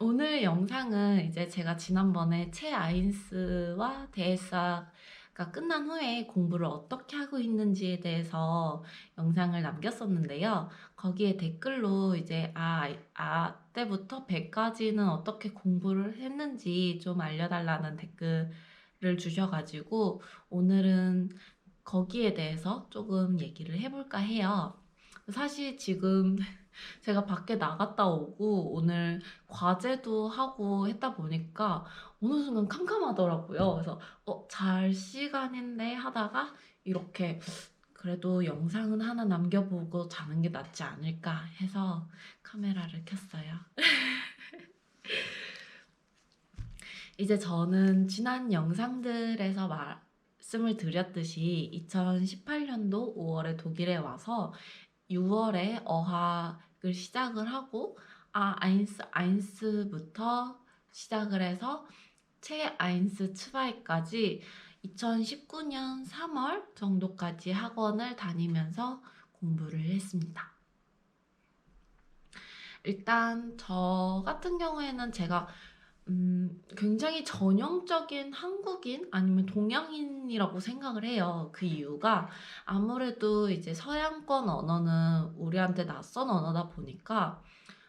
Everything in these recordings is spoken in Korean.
오늘 영상은 이제 제가 지난번에 체아인스와 대에스아가 끝난 후에 공부를 어떻게 하고 있는지에 대해서 영상을 남겼었는데요. 거기에 댓글로 이제 때부터 100까지는 어떻게 공부를 했는지 좀 알려달라는 댓글을 주셔가지고 오늘은 거기에 대해서 조금 얘기를 해볼까 해요. 사실 지금 제가 밖에 나갔다 오고 오늘 과제도 하고 했다 보니까 어느 순간 캄캄하더라고요. 그래서 잘 시간인데 하다가 이렇게 그래도 영상은 하나 남겨보고 자는 게 낫지 않을까 해서 카메라를 켰어요. 이제 저는 지난 영상들에서 말씀을 드렸듯이 2018년도 5월에 독일에 와서 6월에 어학을 시작을 하고 아인스부터 시작을 해서 체 아인스 츠바이까지 2019년 3월 정도까지 학원을 다니면서 공부를 했습니다. 일단 저 같은 경우에는 제가 굉장히 전형적인 한국인 아니면 동양인이라고 생각을 해요. 그 이유가 아무래도 이제 서양권 언어는 우리한테 낯선 언어다 보니까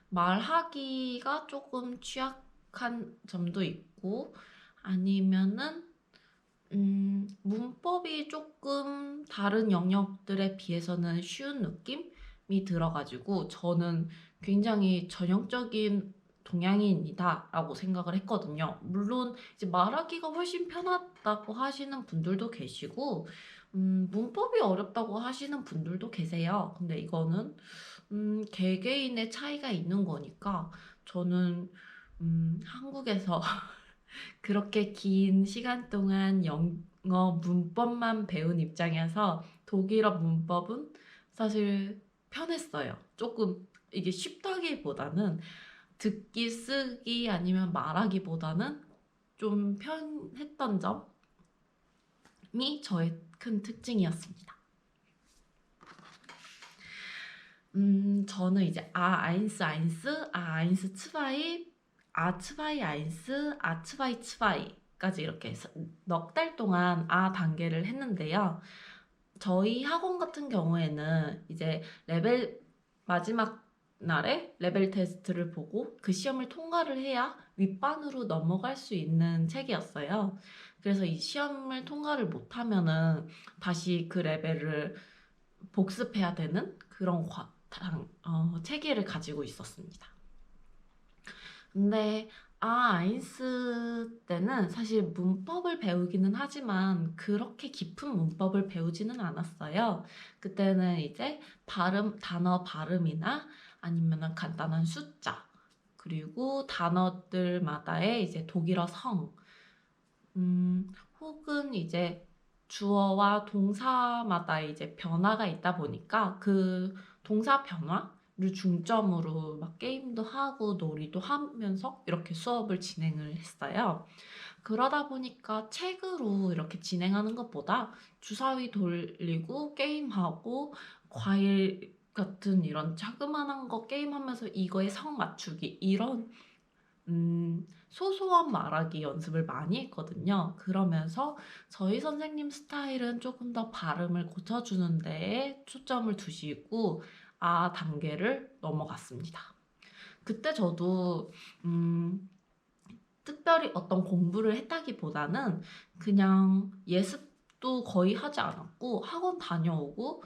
말하기가 조금 취약한 점도 있고 아니면은 문법이 조금 다른 영역들에 비해서는 쉬운 느낌이 들어가지고 저는 굉장히 전형적인 동양인이다 라고 생각을 했거든요. 물론 이제 말하기가 훨씬 편하다고 하시는 분들도 계시고 문법이 어렵다고 하시는 분들도 계세요. 근데 이거는 개개인의 차이가 있는 거니까 저는 한국에서 그렇게 긴 시간 동안 영어 문법만 배운 입장에서 독일어 문법은 사실 편했어요. 조금 이게 쉽다기보다는 듣기, 쓰기 아니면 말하기보다는 좀 편했던 점이 저의 큰 특징이었습니다. 저는 이제 아인스 츠바이, 츠바이 아인스, 츠바이 츠바이까지 이렇게 해서 넉 달 동안 단계를 했는데요. 저희 학원 같은 경우에는 이제 마지막 날에 레벨 테스트를 보고 그 시험을 통과를 해야 윗반으로 넘어갈 수 있는 책이었어요. 그래서 이 시험을 통과를 못하면은 다시 그 레벨을 복습해야 되는 그런 체계를 가지고 있었습니다. 근데 아인스 때는 사실 문법을 배우기는 하지만 그렇게 깊은 문법을 배우지는 않았어요. 그때는 이제 단어 발음이나 아니면 간단한 숫자, 그리고 단어들마다의 이제 독일어 성, 혹은 이제 주어와 동사마다 이제 변화가 있다 보니까 그 동사 변화를 중점으로 막 게임도 하고 놀이도 하면서 이렇게 수업을 진행을 했어요. 그러다 보니까 책으로 이렇게 진행하는 것보다 주사위 돌리고 게임하고 과일 같은 이런 자그마한 거 게임하면서 이거에 성 맞추기 이런 소소한 말하기 연습을 많이 했거든요. 그러면서 저희 선생님 스타일은 조금 더 발음을 고쳐주는 데에 초점을 두시고 단계를 넘어갔습니다. 그때 저도 특별히 어떤 공부를 했다기보다는 그냥 예습도 거의 하지 않았고 학원 다녀오고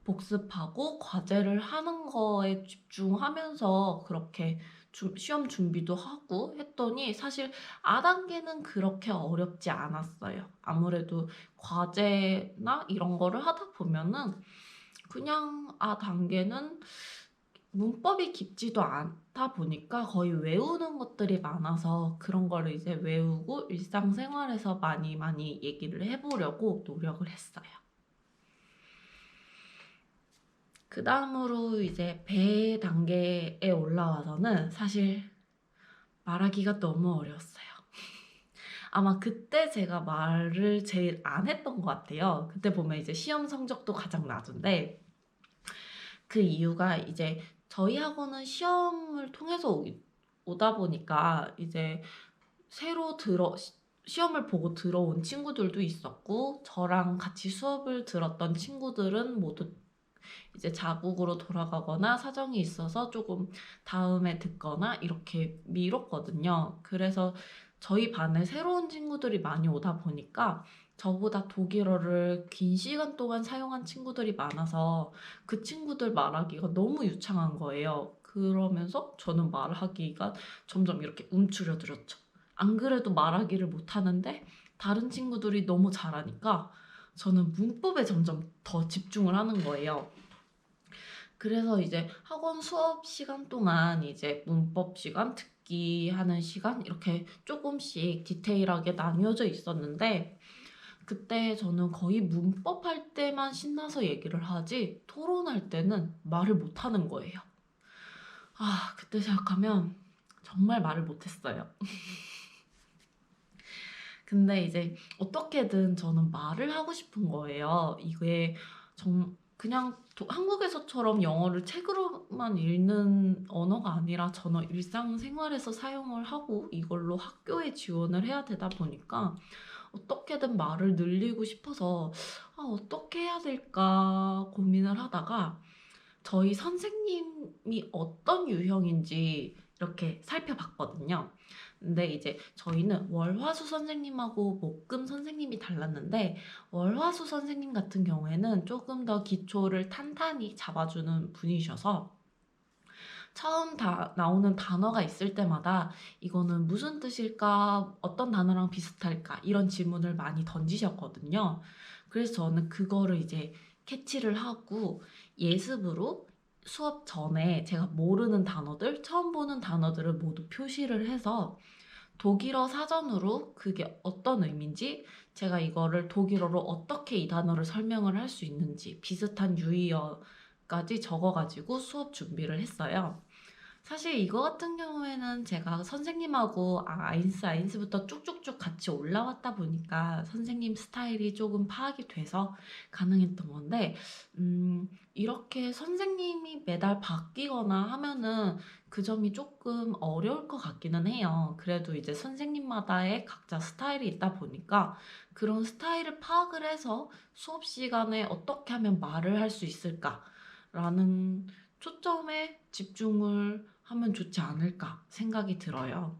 복습하고 과제를 하는 거에 집중하면서 그렇게 시험 준비도 하고 했더니 사실 단계는 그렇게 어렵지 않았어요. 아무래도 과제나 이런 거를 하다 보면은 그냥 단계는 문법이 깊지도 않다 보니까 거의 외우는 것들이 많아서 그런 거를 이제 외우고 일상생활에서 많이 많이 얘기를 해보려고 노력을 했어요. 그 다음으로 이제 배 단계에 올라와서는 사실 말하기가 너무 어려웠어요. 아마 그때 제가 말을 제일 안 했던 것 같아요. 그때 보면 이제 시험 성적도 가장 낮은데 그 이유가 이제 저희 학원은 시험을 통해서 오다 보니까 이제 새로 시험을 보고 들어온 친구들도 있었고, 저랑 같이 수업을 들었던 친구들은 모두 이제 자국으로 돌아가거나 사정이 있어서 조금 다음에 듣거나 이렇게 미뤘거든요. 그래서 저희 반에 새로운 친구들이 많이 오다 보니까 저보다 독일어를 긴 시간 동안 사용한 친구들이 많아서 그 친구들 말하기가 너무 유창한 거예요. 그러면서 저는 말하기가 점점 이렇게 움츠려들었죠. 안 그래도 말하기를 못하는데 다른 친구들이 너무 잘하니까 저는 문법에 점점 더 집중을 하는 거예요. 그래서 이제 학원 수업 시간 동안 이제 문법 시간, 듣기 하는 시간 이렇게 조금씩 디테일하게 나뉘어져 있었는데, 그때 저는 거의 문법 할 때만 신나서 얘기를 하지 토론할 때는 말을 못 하는 거예요. 그때 생각하면 정말 말을 못했어요. 근데 이제 어떻게든 저는 말을 하고 싶은 거예요. 이게 그냥 한국에서처럼 영어를 책으로만 읽는 언어가 아니라 저는 일상생활에서 사용을 하고 이걸로 학교에 지원을 해야 되다 보니까 어떻게든 말을 늘리고 싶어서 어떻게 해야 될까 고민을 하다가 저희 선생님이 어떤 유형인지 이렇게 살펴봤거든요. 근데 이제 저희는 월화수 선생님하고 목금 선생님이 달랐는데, 월화수 선생님 같은 경우에는 조금 더 기초를 탄탄히 잡아주는 분이셔서 처음 나오는 단어가 있을 때마다 이거는 무슨 뜻일까? 어떤 단어랑 비슷할까? 이런 질문을 많이 던지셨거든요. 그래서 저는 그거를 이제 캐치를 하고 예습으로 수업 전에 제가 모르는 단어들, 처음 보는 단어들을 모두 표시를 해서 독일어 사전으로 그게 어떤 의미인지, 제가 이거를 독일어로 어떻게 이 단어를 설명을 할 수 있는지 비슷한 유의어까지 적어가지고 수업 준비를 했어요. 사실 이거 같은 경우에는 제가 선생님하고 아인스부터 쭉쭉쭉 같이 올라왔다 보니까 선생님 스타일이 조금 파악이 돼서 가능했던 건데, 이렇게 선생님이 매달 바뀌거나 하면은 그 점이 조금 어려울 것 같기는 해요. 그래도 이제 선생님마다의 각자 스타일이 있다 보니까 그런 스타일을 파악을 해서 수업 시간에 어떻게 하면 말을 할 수 있을까라는 초점에 집중을 하면 좋지 않을까 생각이 들어요.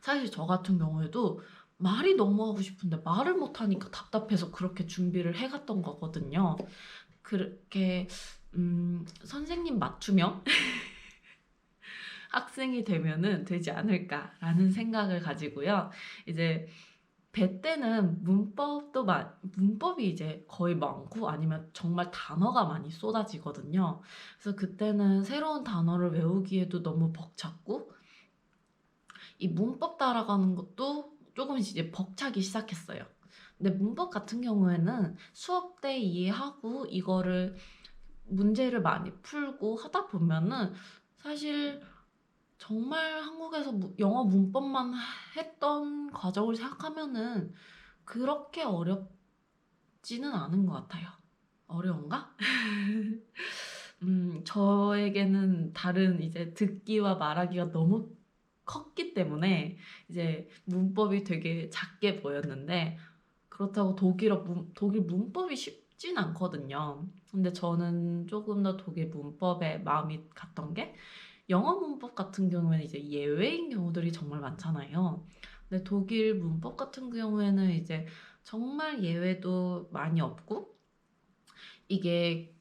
사실 저 같은 경우에도 말이 너무 하고 싶은데 말을 못하니까 답답해서 그렇게 준비를 해갔던 거거든요. 그렇게 선생님 맞춤형 학생이 되면은 되지 않을까라는 생각을 가지고요. 이제 배 때는 문법이 이제 거의 많고 아니면 정말 단어가 많이 쏟아지거든요. 그래서 그때는 새로운 단어를 외우기에도 너무 벅찼고 이 문법 따라가는 것도 조금씩 이제 벅차기 시작했어요. 근데 문법 같은 경우에는 수업 때 이해하고 이거를 문제를 많이 풀고 하다 보면은 사실 정말 한국에서 영어 문법만 했던 과정을 생각하면은 그렇게 어렵지는 않은 것 같아요. 어려운가? 저에게는 다른 이제 듣기와 말하기가 너무 컸기 때문에 이제 문법이 되게 작게 보였는데, 그렇다고 독일 문법이 쉽진 않거든요. 근데 저는 조금 더 독일 문법에 마음이 갔던 게, 영어 문법 같은 경우에는 이제 예외인 경우들이 정말 많잖아요. 근데 독일 문법 같은 경우에는 이제 정말 예외도 많이 없고, 이게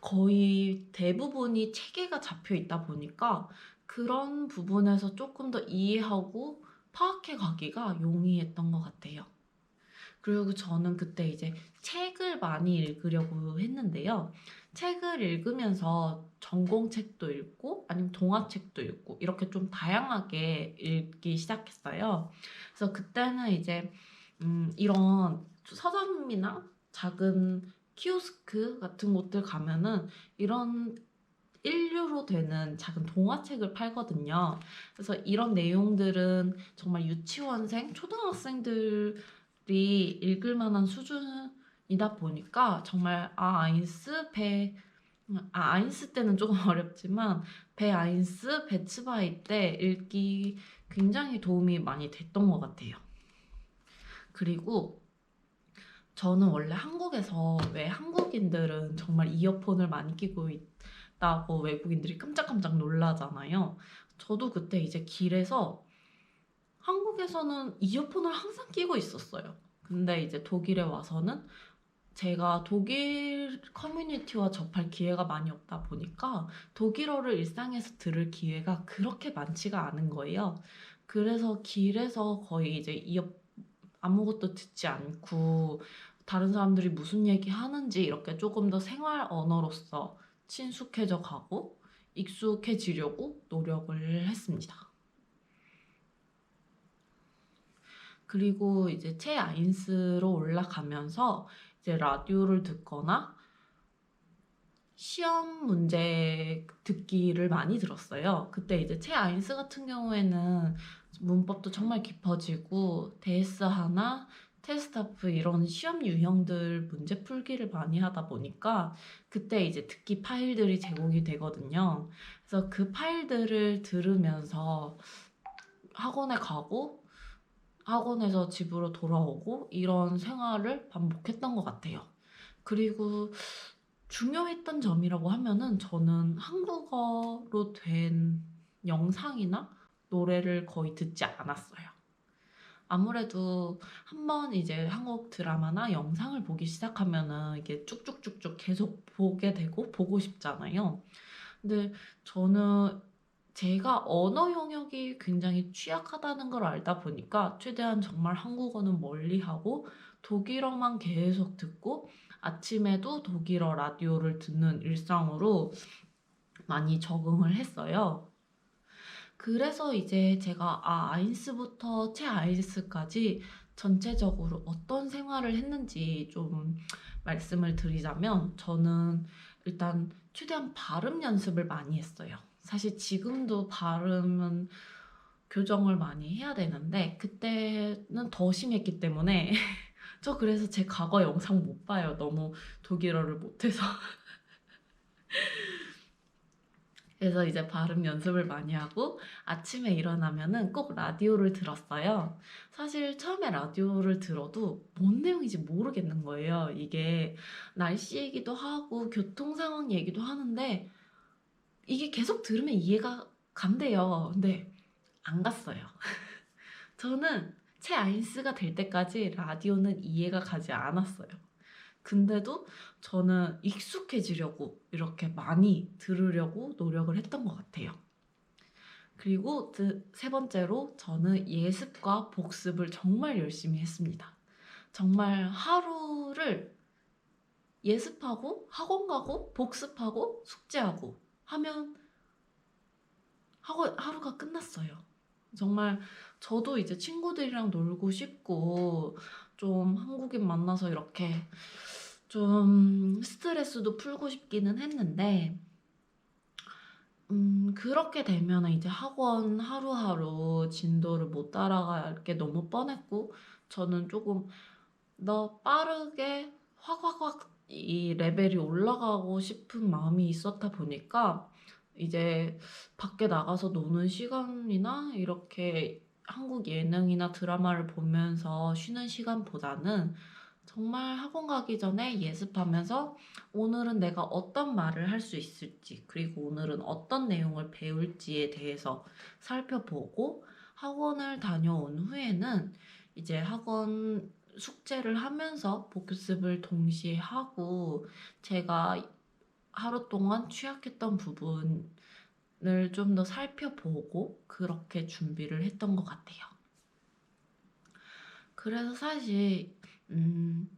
거의 대부분이 체계가 잡혀 있다 보니까 그런 부분에서 조금 더 이해하고 파악해 가기가 용이했던 것 같아요. 그리고 저는 그때 이제 책을 많이 읽으려고 했는데요. 책을 읽으면서 전공책도 읽고 아니면 동화책도 읽고 이렇게 좀 다양하게 읽기 시작했어요. 그래서 그때는 이제 이런 서점이나 작은 키오스크 같은 곳들 가면은 이런 1유로 되는 작은 동화책을 팔거든요. 그래서 이런 내용들은 정말 유치원생, 초등학생들이 읽을 만한 수준이다 보니까 정말 아인스, 배 아인스 때는 조금 어렵지만 배아인스, 배츠바이 때 읽기 굉장히 도움이 많이 됐던 것 같아요. 그리고 저는 원래 한국에서 왜 한국인들은 정말 이어폰을 많이 끼고 있다고 외국인들이 깜짝깜짝 놀라잖아요. 저도 그때 이제 길에서 한국에서는 이어폰을 항상 끼고 있었어요. 근데 이제 독일에 와서는 제가 독일 커뮤니티와 접할 기회가 많이 없다 보니까 독일어를 일상에서 들을 기회가 그렇게 많지가 않은 거예요. 그래서 길에서 거의 이제 아무것도 듣지 않고 다른 사람들이 무슨 얘기 하는지 이렇게 조금 더 생활 언어로서 친숙해져 가고 익숙해지려고 노력을 했습니다. 그리고 이제 최아인스로 올라가면서 이제 라디오를 듣거나 시험 문제 듣기를 많이 들었어요. 그때 이제 최아인스 같은 경우에는 문법도 정말 깊어지고 데스 하나, 테스타프 이런 시험 유형들 문제 풀기를 많이 하다 보니까 그때 이제 듣기 파일들이 제공이 되거든요. 그래서 그 파일들을 들으면서 학원에 가고 학원에서 집으로 돌아오고 이런 생활을 반복했던 것 같아요. 그리고 중요했던 점이라고 하면은 저는 한국어로 된 영상이나 노래를 거의 듣지 않았어요. 아무래도 한번 이제 한국 드라마나 영상을 보기 시작하면은 이게 쭉쭉쭉쭉 계속 보게 되고 보고 싶잖아요. 근데 저는 제가 언어 영역이 굉장히 취약하다는 걸 알다 보니까 최대한 정말 한국어는 멀리하고 독일어만 계속 듣고 아침에도 독일어 라디오를 듣는 일상으로 많이 적응을 했어요. 그래서 이제 제가 아인스부터 최아인스까지 전체적으로 어떤 생활을 했는지 좀 말씀을 드리자면 저는 일단 최대한 발음 연습을 많이 했어요. 사실 지금도 발음은 교정을 많이 해야 되는데 그때는 더 심했기 때문에 저 그래서 제 과거 영상 못 봐요. 너무 독일어를 못해서. 그래서 이제 발음 연습을 많이 하고 아침에 일어나면은 꼭 라디오를 들었어요. 사실 처음에 라디오를 들어도 뭔 내용인지 모르겠는 거예요. 이게 날씨 얘기도 하고 교통 상황 얘기도 하는데 이게 계속 들으면 이해가 간대요. 근데 안 갔어요. 저는 최아인스가 될 때까지 라디오는 이해가 가지 않았어요. 근데도 저는 익숙해지려고 이렇게 많이 들으려고 노력을 했던 것 같아요. 그리고 세 번째로 저는 예습과 복습을 정말 열심히 했습니다. 정말 하루를 예습하고 학원 가고 복습하고 숙제하고 하면 하루가 끝났어요. 정말 저도 이제 친구들이랑 놀고 싶고 좀 한국인 만나서 이렇게 좀 스트레스도 풀고 싶기는 했는데 그렇게 되면은 이제 학원 하루하루 진도를 못 따라갈 게 너무 뻔했고 저는 조금 더 빠르게 확확확 이 레벨이 올라가고 싶은 마음이 있었다 보니까 이제 밖에 나가서 노는 시간이나 이렇게 한국 예능이나 드라마를 보면서 쉬는 시간보다는 정말 학원 가기 전에 예습하면서 오늘은 내가 어떤 말을 할 수 있을지, 그리고 오늘은 어떤 내용을 배울지에 대해서 살펴보고 학원을 다녀온 후에는 이제 학원 숙제를 하면서 복습을 동시에 하고 제가 하루 동안 취약했던 부분을 좀 더 살펴보고 그렇게 준비를 했던 것 같아요. 그래서 사실 음,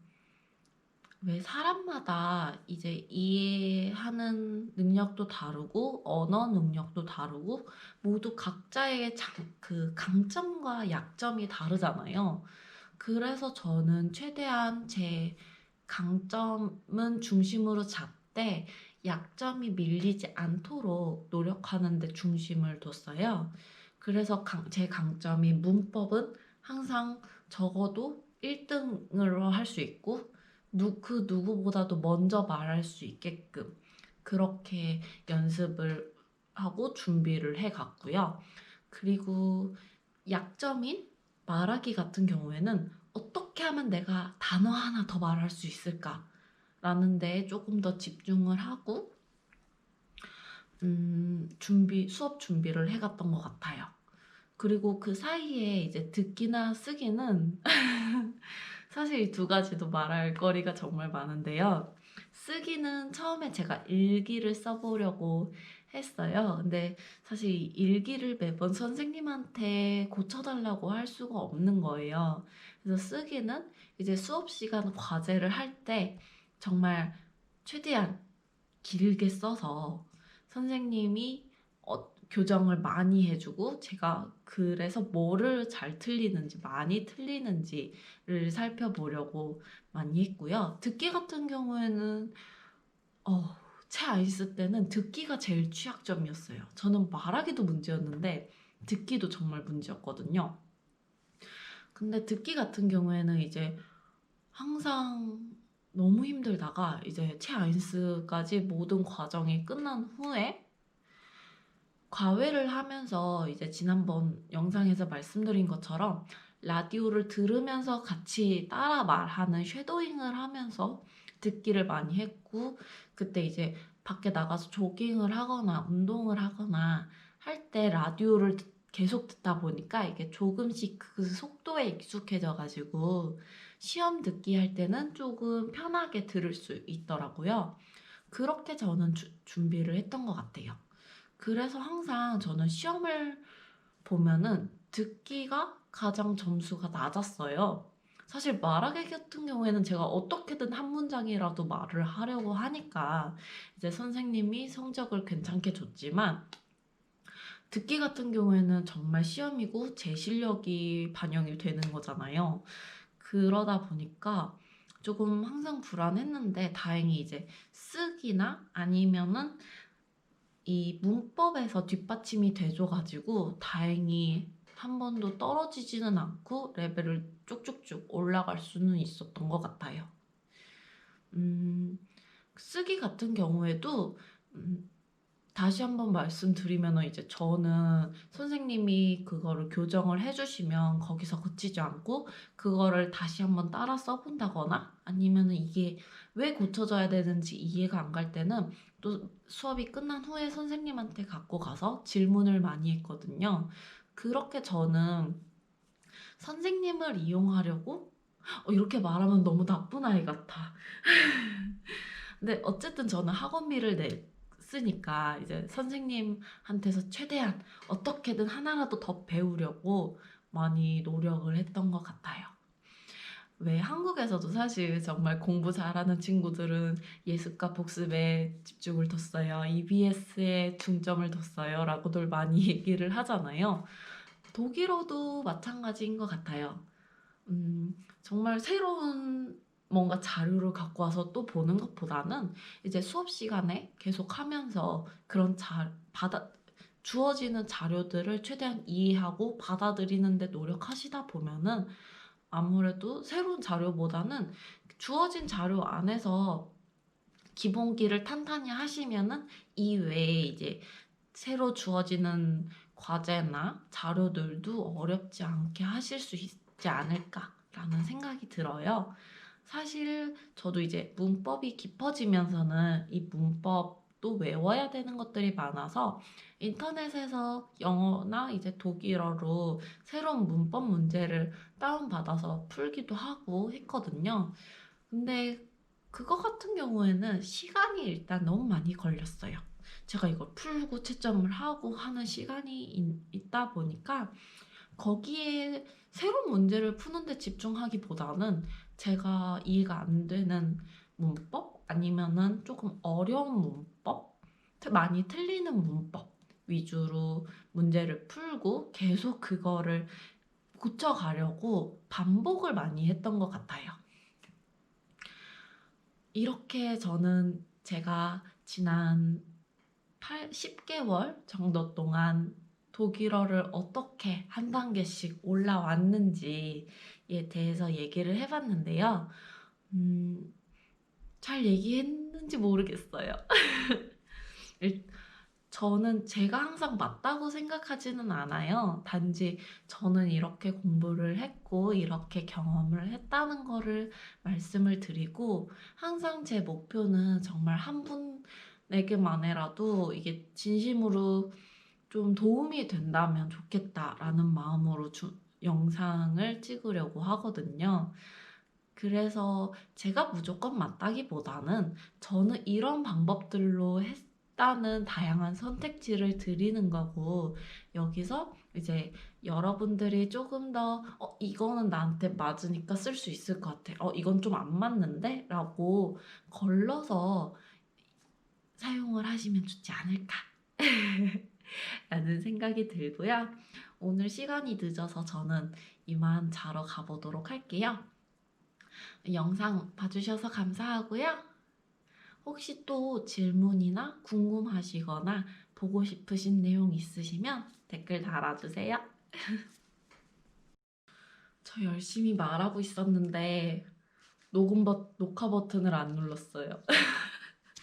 왜 사람마다 이제 이해하는 능력도 다르고 언어 능력도 다르고 모두 각자의 그 강점과 약점이 다르잖아요. 그래서 저는 최대한 제 강점은 중심으로 잡되 약점이 밀리지 않도록 노력하는 데 중심을 뒀어요. 그래서 제 강점이 문법은 항상 적어도 1등으로 할 수 있고 그 누구보다도 먼저 말할 수 있게끔 그렇게 연습을 하고 준비를 해 갔고요. 그리고 약점인 말하기 같은 경우에는 '어떻게 하면 내가 단어 하나 더 말할 수 있을까?'라는 데에 쪼금 더 집중을 하고 수업 준비를 해 갔던 것 같아요. 그리고 그 사이에 이제 듣기나 쓰기는 사실 이 두 가지도 말할 거리가 정말 많은데요. 쓰기는 처음에 제가 일기를 써 보려고 했어요. 근데 사실 이 일기를 매번 선생님한테 고쳐 달라고 할 수가 없는 거예요. 그래서 쓰기는 이제 수업 시간 과제를 할 때 정말 최대한 길게 써서 선생님이 교정을 많이 해 주고 제가 그래서 뭐를 잘 틀리는지 많이 틀리는지를 살펴보려고 많이 했고요. 듣기 같은 경우에는 어 체아이스 때는 듣기가 제일 취약점이었어요. 저는 말하기도 문제였는데 듣기도 정말 문제였거든요. 근데 듣기 같은 경우에는 이제 항상 너무 힘들다가 이제 체아이스까지 모든 과정이 끝난 후에 과외를 하면서 이제 지난번 영상에서 말씀드린 것처럼 라디오를 들으면서 같이 따라 말하는 쉐도잉을 하면서 듣기를 많이 했고, 그때 이제 밖에 나가서 조깅을 하거나 운동을 하거나 할 때 라디오를 계속 듣다 보니까 이게 조금씩 그 속도에 익숙해져 가지고 시험 듣기 할 때는 조금 편하게 들을 수 있더라고요. 그렇게 저는 준비를 했던 것 같아요. 그래서 항상 저는 시험을 보면은 듣기가 가장 점수가 낮았어요. 사실 말하기 같은 경우에는 제가 어떻게든 한 문장이라도 말을 하려고 하니까 이제 선생님이 성적을 괜찮게 줬지만, 듣기 같은 경우에는 정말 시험이고 제 실력이 반영이 되는 거잖아요. 그러다 보니까 조금 항상 불안했는데, 다행히 이제 쓰기나 아니면은 이 문법에서 뒷받침이 돼줘 가지고 다행히 한 번도 떨어지지는 않고 레벨을 쭉쭉쭉 올라갈 수는 있었던 것 같아요. 쓰기 같은 경우에도 다시 한번 말씀드리면은 이제 저는 선생님이 그거를 교정을 해 주시면 거기서 그치지 않고 그거를 다시 한번 따라 써 본다거나, 아니면은 이게 왜 고쳐져야 되는지 이해가 안 갈 때는 또 수업이 끝난 후에 선생님한테 갖고 가서 질문을 많이 했거든요. 그렇게 저는 선생님을 이용하려고 이렇게 말하면 너무 나쁜 아이 같아. 근데 어쨌든 저는 학원비를 냈으니까 이제 선생님한테서 최대한 어떻게든 하나라도 더 배우려고 많이 노력을 했던 것 같아요. 왜 한국에서도 사실 정말 공부 잘하는 친구들은 예습과 복습에 집중을 뒀어요. EBS에 중점을 뒀어요. 라고들 많이 얘기를 하잖아요. 독일어도 마찬가지인 것 같아요. 정말 새로운 뭔가 자료를 갖고 와서 또 보는 것보다는 이제 수업 시간에 계속 하면서 그런 주어지는 자료들을 최대한 이해하고 받아들이는 데 노력하시다 보면은 아무래도 새로운 자료보다는 주어진 자료 안에서 기본기를 탄탄히 하시면은 이외에 이제 새로 주어지는 과제나 자료들도 어렵지 않게 하실 수 있지 않을까라는 생각이 들어요. 사실 저도 이제 문법이 깊어지면서는 이 문법도 외워야 되는 것들이 많아서 인터넷에서 영어나 이제 독일어로 새로운 문법 문제를 다운받아서 풀기도 하고 했거든요. 근데 그거 같은 경우에는 시간이 일단 너무 많이 걸렸어요. 제가 이걸 풀고 채점을 하고 하는 시간이 있다 보니까 거기에 새로운 문제를 푸는 데 집중하기보다는 제가 이해가 안 되는 문법 아니면은 조금 어려운 문법, 많이 틀리는 문법 위주로 문제를 풀고 계속 그거를 고쳐가려고 반복을 많이 했던 것 같아요. 이렇게 저는 제가 지난 10개월 정도 동안 독일어를 어떻게 한 단계씩 올라왔는지에 대해서 얘기를 해봤는데요. 잘 얘기했는지 모르겠어요. 저는 제가 항상 맞다고 생각하지는 않아요. 단지 저는 이렇게 공부를 했고 이렇게 경험을 했다는 거를 말씀을 드리고, 항상 제 목표는 정말 한 분에게만이라도 이게 진심으로 좀 도움이 된다면 좋겠다라는 마음으로 영상을 찍으려고 하거든요. 그래서 제가 무조건 맞다기보다는 저는 이런 방법들로 했다는 다양한 선택지를 드리는 거고, 여기서 이제 여러분들이 조금 더 이거는 나한테 맞으니까 쓸 수 있을 것 같아. 이건 좀 안 맞는데? 라고 걸러서 사용을 하시면 좋지 않을까 라는 생각이 들고요. 오늘 시간이 늦어서 저는 이만 자러 가보도록 할게요. 영상 봐주셔서 감사하고요. 혹시 또 질문이나 궁금하시거나 보고 싶으신 내용 있으시면 댓글 달아주세요. 저 열심히 말하고 있었는데 녹화 버튼을 안 눌렀어요.